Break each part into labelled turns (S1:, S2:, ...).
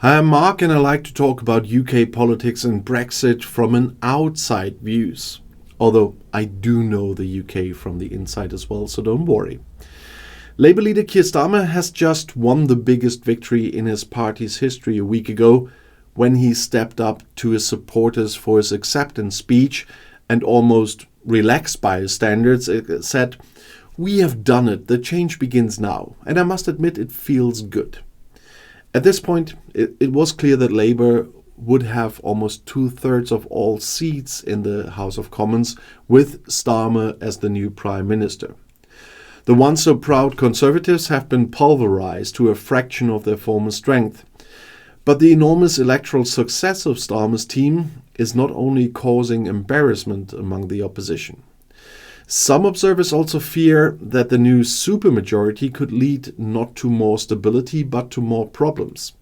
S1: Hi, I'm Mark, and I like to talk about UK politics and Brexit from an outside views. Although I do know the UK from the inside as well, so don't worry. Labour leader Keir Starmer has just won the biggest victory in his party's history a week ago when he stepped up to his supporters for his acceptance speech and almost relaxed by his standards, said, "We have done it, the change begins now, and I must admit it feels good." At this point, it was clear that Labour would have almost two-thirds of all seats in the House of Commons, with Starmer as the new Prime Minister. The once so proud Conservatives have been pulverised to a fraction of their former strength. But the enormous electoral success of Starmer's team is not only causing embarrassment among the opposition. Some observers also fear that the new supermajority could lead not to more stability but to more problems.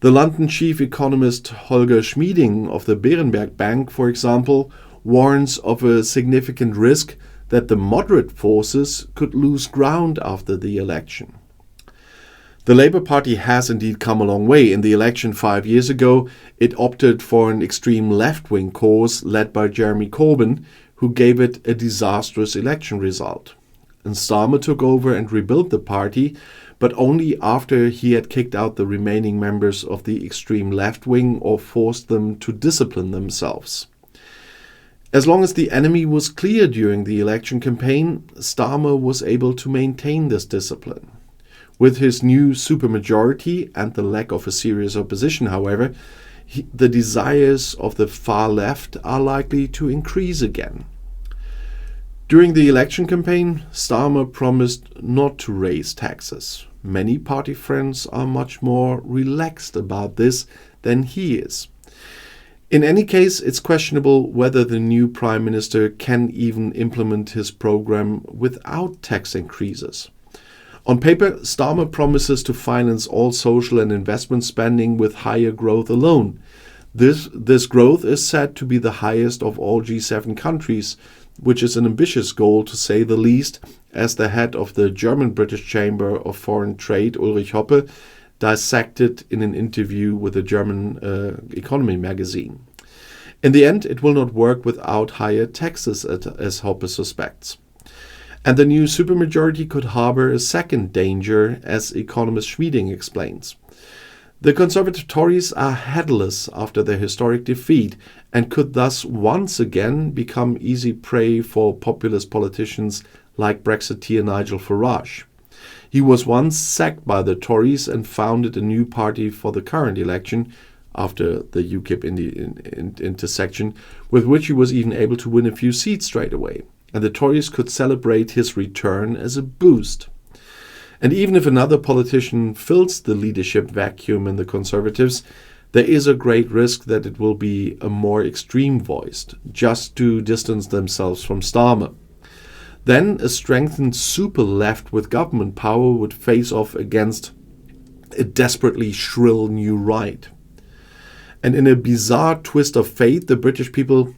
S1: The London chief economist Holger Schmieding of the Berenberg Bank, for example, warns of a significant risk that the moderate forces could lose ground after the election. The Labour Party has indeed come a long way. In the election 5 years ago, it opted for an extreme left-wing course led by Jeremy Corbyn, who gave it a disastrous election result. And Starmer took over and rebuilt the party, but only after he had kicked out the remaining members of the extreme left wing or forced them to discipline themselves. As long as the enemy was clear during the election campaign, Starmer was able to maintain this discipline. With his new supermajority and the lack of a serious opposition, however, the desires of the far left are likely to increase again. During the election campaign, Starmer promised not to raise taxes. Many party friends are much more relaxed about this than he is. In any case, it's questionable whether the new Prime Minister can even implement his program without tax increases. On paper, Starmer promises to finance all social and investment spending with higher growth alone. This growth is said to be the highest of all G7 countries, which is an ambitious goal to say the least, as the head of the German-British Chamber of Foreign Trade, Ulrich Hoppe, dissected in an interview with the German Economy magazine. In the end, it will not work without higher taxes, as Hoppe suspects. And the new supermajority could harbour a second danger, as economist Schmieding explains. The Conservative Tories are headless after their historic defeat and could thus once again become easy prey for populist politicians like Brexiteer Nigel Farage. He was once sacked by the Tories and founded a new party for the current election, after the UKIP intersection, with which he was even able to win a few seats straight away. And the Tories could celebrate his return as a boost. And even if another politician fills the leadership vacuum in the Conservatives, there is a great risk that it will be a more extreme voiced, just to distance themselves from Starmer. Then a strengthened super left with government power would face off against a desperately shrill new right. And in a bizarre twist of fate, the British people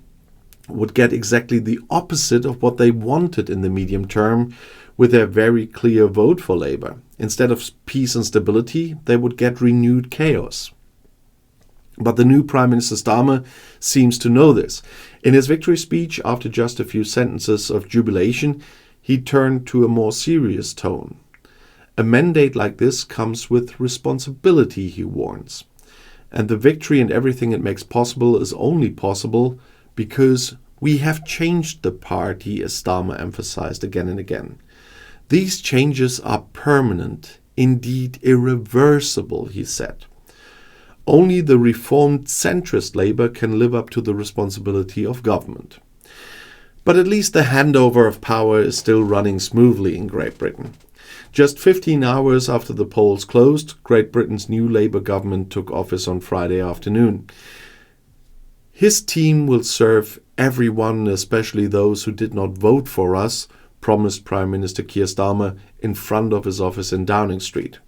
S1: would get exactly the opposite of what they wanted in the medium term with their very clear vote for Labour. Instead of peace and stability, they would get renewed chaos. But the new Prime Minister Starmer seems to know this. In his victory speech, after just a few sentences of jubilation, he turned to a more serious tone. A mandate like this comes with responsibility, he warns. And the victory and everything it makes possible is only possible because we have changed the party, as Starmer emphasized again and again. These changes are permanent, indeed irreversible, he said. Only the reformed centrist Labour can live up to the responsibility of government. But at least the handover of power is still running smoothly in Great Britain. Just 15 hours after the polls closed, Great Britain's new Labour government took office on Friday afternoon. His team will serve everyone, especially those who did not vote for us, promised Prime Minister Keir Starmer in front of his office in Downing Street.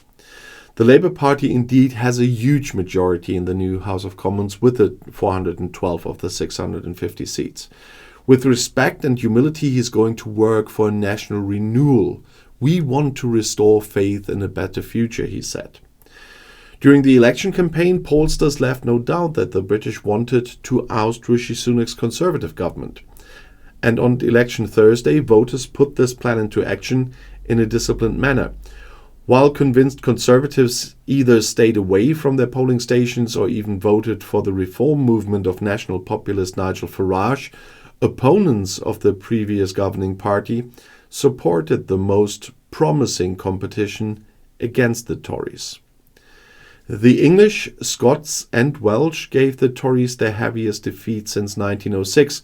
S1: The Labour Party indeed has a huge majority in the new House of Commons with the 412 of the 650 seats. With respect and humility, he is going to work for a national renewal. We want to restore faith in a better future, he said. During the election campaign, pollsters left no doubt that the British wanted to oust Rishi Sunak's Conservative government. And on election Thursday, voters put this plan into action in a disciplined manner. While convinced Conservatives either stayed away from their polling stations or even voted for the reform movement of national populist Nigel Farage, opponents of the previous governing party supported the most promising competition against the Tories. The English, Scots and Welsh gave the Tories their heaviest defeat since 1906,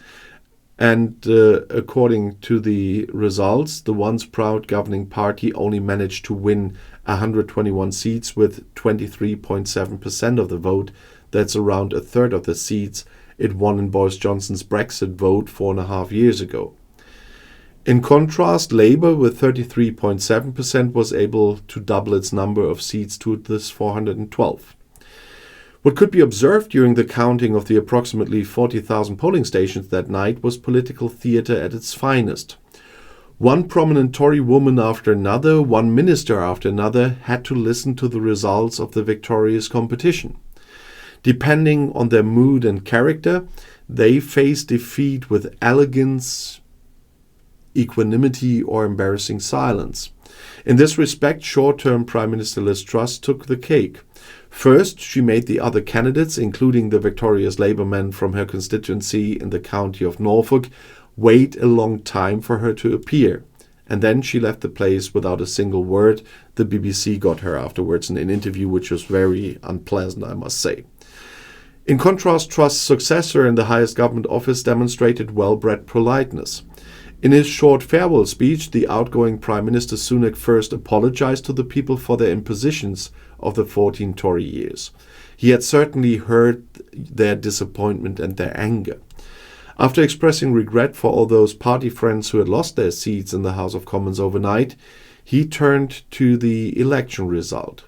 S1: and according to the results, the once proud governing party only managed to win 121 seats with 23.7% of the vote. That's around a third of the seats it won in Boris Johnson's Brexit vote 4.5 years ago. In contrast, Labour, with 33.7%, was able to double its number of seats to this 412. What could be observed during the counting of the approximately 40,000 polling stations that night was political theatre at its finest. One prominent Tory woman after another, one minister after another, had to listen to the results of the victorious competition. Depending on their mood and character, they faced defeat with elegance, equanimity, or embarrassing silence. In this respect, short-term Prime Minister Liz Truss took the cake. First, she made the other candidates, including the victorious Labour man from her constituency in the county of Norfolk, wait a long time for her to appear. And then she left the place without a single word. The BBC got her afterwards in an interview which was very unpleasant, I must say. In contrast, Truss' successor in the highest government office demonstrated well-bred politeness. In his short farewell speech, the outgoing Prime Minister Sunak first apologized to the people for their impositions of the 14 Tory years. He had certainly heard their disappointment and their anger. After expressing regret for all those party friends who had lost their seats in the House of Commons overnight, he turned to the election result.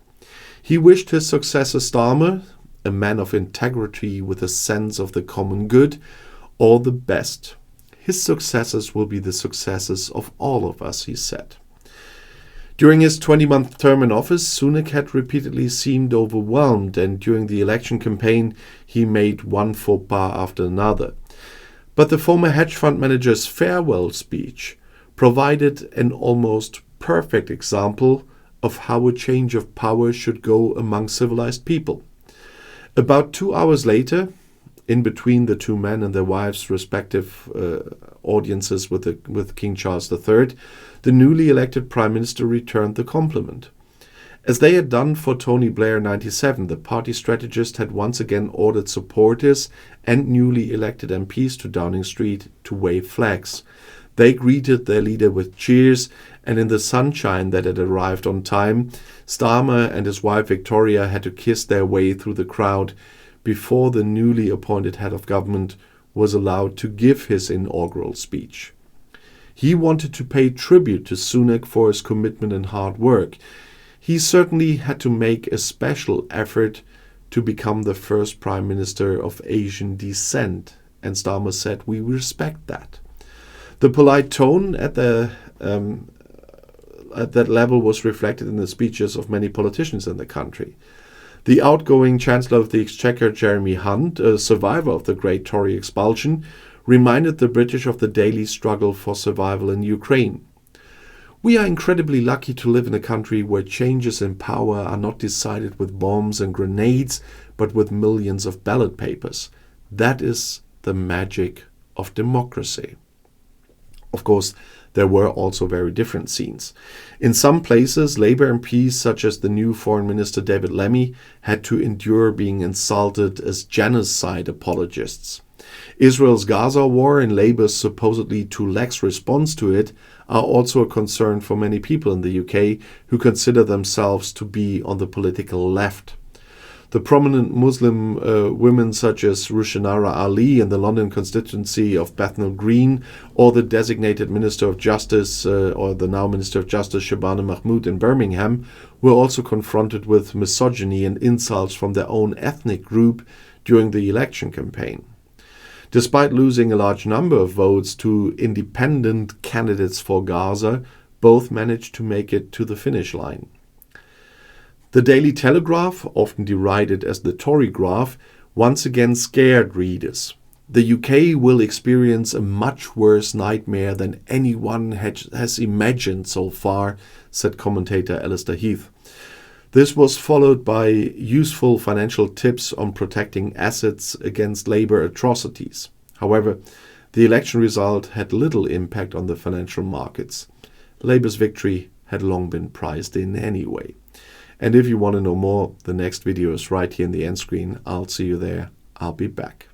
S1: He wished his successor Starmer, a man of integrity with a sense of the common good, all the best. His successors will be the successors of all of us, he said. During his 20-month term in office, Sunak had repeatedly seemed overwhelmed, and during the election campaign he made one faux pas after another. But the former hedge fund manager's farewell speech provided an almost perfect example of how a change of power should go among civilized people. About 2 hours later, in between the two men and their wives' respective audiences with King Charles III, the newly elected Prime Minister returned the compliment. As they had done for Tony Blair in 1997, the party strategist had once again ordered supporters and newly elected MPs to Downing Street to wave flags. They greeted their leader with cheers, and in the sunshine that had arrived on time, Starmer and his wife Victoria had to kiss their way through the crowd before the newly appointed head of government was allowed to give his inaugural speech. He wanted to pay tribute to Sunak for his commitment and hard work. He certainly had to make a special effort to become the first Prime Minister of Asian descent, and Starmer said, "We respect that." The polite tone at that level was reflected in the speeches of many politicians in the country. The outgoing Chancellor of the Exchequer, Jeremy Hunt, a survivor of the Great Tory expulsion, reminded the British of the daily struggle for survival in Ukraine. "We are incredibly lucky to live in a country where changes in power are not decided with bombs and grenades, but with millions of ballot papers. That is the magic of democracy." Of course, there were also very different scenes. In some places, Labour MPs, such as the new Foreign Minister David Lammy, had to endure being insulted as genocide apologists. Israel's Gaza war and Labour's supposedly too lax response to it are also a concern for many people in the UK who consider themselves to be on the political left. The prominent Muslim women such as Rushanara Ali in the London constituency of Bethnal Green, or the designated Minister of Justice, or the now Minister of Justice Shabana Mahmood in Birmingham, were also confronted with misogyny and insults from their own ethnic group during the election campaign. Despite losing a large number of votes to independent candidates for Gaza, both managed to make it to the finish line. The Daily Telegraph, often derided as the Tory graph, once again scared readers. The UK will experience a much worse nightmare than anyone has imagined so far, said commentator Alistair Heath. This was followed by useful financial tips on protecting assets against Labour atrocities. However, the election result had little impact on the financial markets. Labour's victory had long been priced in anyway. And if you want to know more, the next video is right here in the end screen. I'll see you there. I'll be back.